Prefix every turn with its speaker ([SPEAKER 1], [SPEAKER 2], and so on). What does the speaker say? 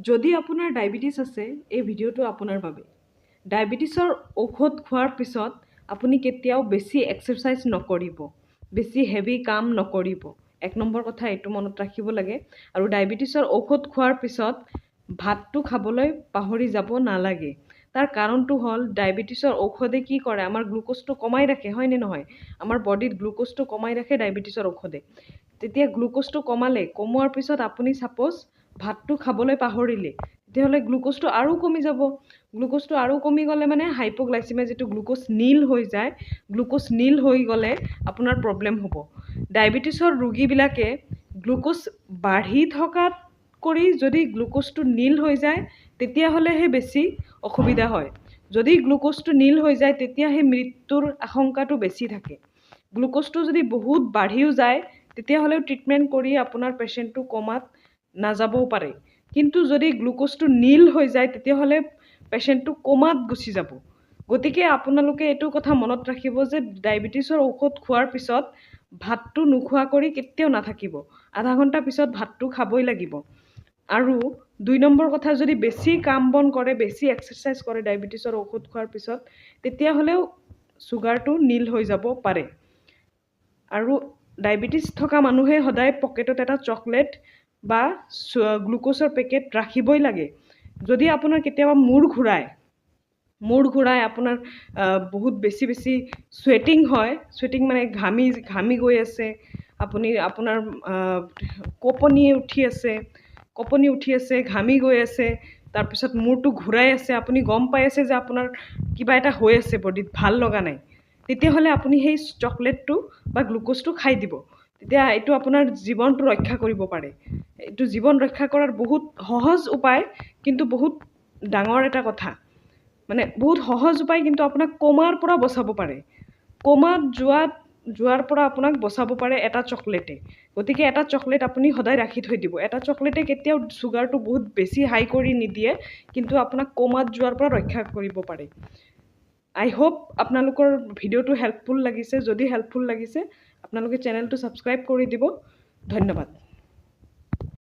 [SPEAKER 1] যদি আপোনাৰ ডায়েবেটিছ আছে এই ভিডিঅ'টো আপোনাৰ বাবে ডায়েবেটিছৰ ঔষধ খোৱাৰ পিছত আপুনি কেতিয়াও বেছি এক্সাৰচাইজ নকৰিব বেছি হেভি কাম নকৰিব এক নম্বৰ কথা এইটো মনত ৰাখিব লাগে আৰু ডায়েবেটিছৰ ঔষধ খোৱাৰ পিছত ভাতটো খাবলৈ পাহৰি যাব নালাগে তাৰ কাৰণটো হ'ল ডায়েবেটিছৰ ঔষধে কি কৰে আমাৰ গ্লুক'জটো কমাই ৰাখে হয়নে নহয় আমাৰ বডিত গ্লুক'জটো কমাই ৰাখে ডায়েবেটিছৰ ঔষধে তেতিয়া গ্লুক'জটো কমোৱাৰ পিছত আপুনি সাপোজ ভাতটো খাবলৈ পাহৰিলে তেতিয়াহ'লে গ্লুক'জটো আৰু কমি যাব গ্লুক'জটো আৰু কমি গ'লে মানে হাইপোগ্লাইচেমিয়া যিটো গ্লুক'জ নীল হৈ যায় গ্লুক'জ নীল হৈ গ'লে আপোনাৰ প্ৰব্লেম হ'ব ডায়েবেটিছৰ ৰোগীবিলাকে গ্লুক'জ বাঢ়ি থকাত কৰি যদি গ্লুক'জটো নীল হৈ যায় তেতিয়াহ'লেহে বেছি অসুবিধা হয় যদি গ্লুক'জটো নীল হৈ যায় তেতিয়া সেই মৃত্যুৰ আশংকাটো বেছি থাকে গ্লুক'জটো যদি বহুত বাঢ়িও যায় তেতিয়াহ'লেও ট্ৰিটমেণ্ট কৰি আপোনাৰ পেচেণ্টটো কমাত নাযাবও পাৰে কিন্তু যদি গ্লুক'জটো নীল হৈ যায় তেতিয়াহ'লে পেচেণ্টটো কমাত গুচি যাব গতিকে আপোনালোকে এইটো কথা মনত ৰাখিব যে ডায়েবেটিছৰ ঔষধ খোৱাৰ পিছত ভাতটো নোখোৱা কৰি কেতিয়াও নাথাকিব আধা ঘণ্টা পিছত ভাতটো খাবই লাগিব আৰু ২ নম্বৰ কথা যদি বেছি কাম বন কৰে বেছি এক্সাৰচাইজ কৰে ডায়েবেটিছৰ ঔষধ খোৱাৰ পিছত তেতিয়াহ'লেও চুগাৰটো নীল হৈ যাব পাৰে আৰু ডায়েবেটিছ থকা মানুহে সদায় পকেটত এটা চকলেট বা গ্লুক'জৰ পেকেট ৰাখিবই লাগে যদি আপোনাৰ কেতিয়াবা মূৰ ঘূৰাই আপোনাৰ বহুত বেছি চুৱেটিং হয় চুৱেটিং মানে ঘামি গৈ আছে আপুনি আপোনাৰ কঁপনি উঠি আছে ঘামি গৈ আছে তাৰপিছত মূৰটো ঘূৰাই আছে আপুনি গম পাই আছে যে আপোনাৰ কিবা এটা হৈ আছে বডিত ভাল লগা নাই তেতিয়াহ'লে আপুনি সেই চকলেটটো বা গ্লুক'জটো খাই দিব তেতিয়া এইটো আপোনাৰ জীৱনটো ৰক্ষা কৰিব পাৰে এইটো জীৱন ৰক্ষা কৰাৰ বহুত সহজ উপায় কিন্তু বহুত ডাঙৰ এটা কথা মানে বহুত সহজ উপায় কিন্তু আপোনাক কোমাৰ পৰা বচাব পাৰে কোমাত যোৱাৰ পৰা আপোনাক বচাব পাৰে এটা চকলেটে গতিকে এটা চকলেট আপুনি সদায় ৰাখি থৈ দিব এটা চকলেটে কেতিয়াও চুগাৰটো বহুত বেছি হাই কৰি নিদিয়ে কিন্তু আপোনাক কোমাত যোৱাৰ পৰা ৰক্ষা কৰিব পাৰে আই হোপ আপোনালোকৰ ভিডিঅ'টো হেল্পফুল লাগিছে যদি হেল্পফুল লাগিছে আপোনালোকে চেনেলটো ছাবস্ক্ৰাইব কৰি দিব ধন্যবাদ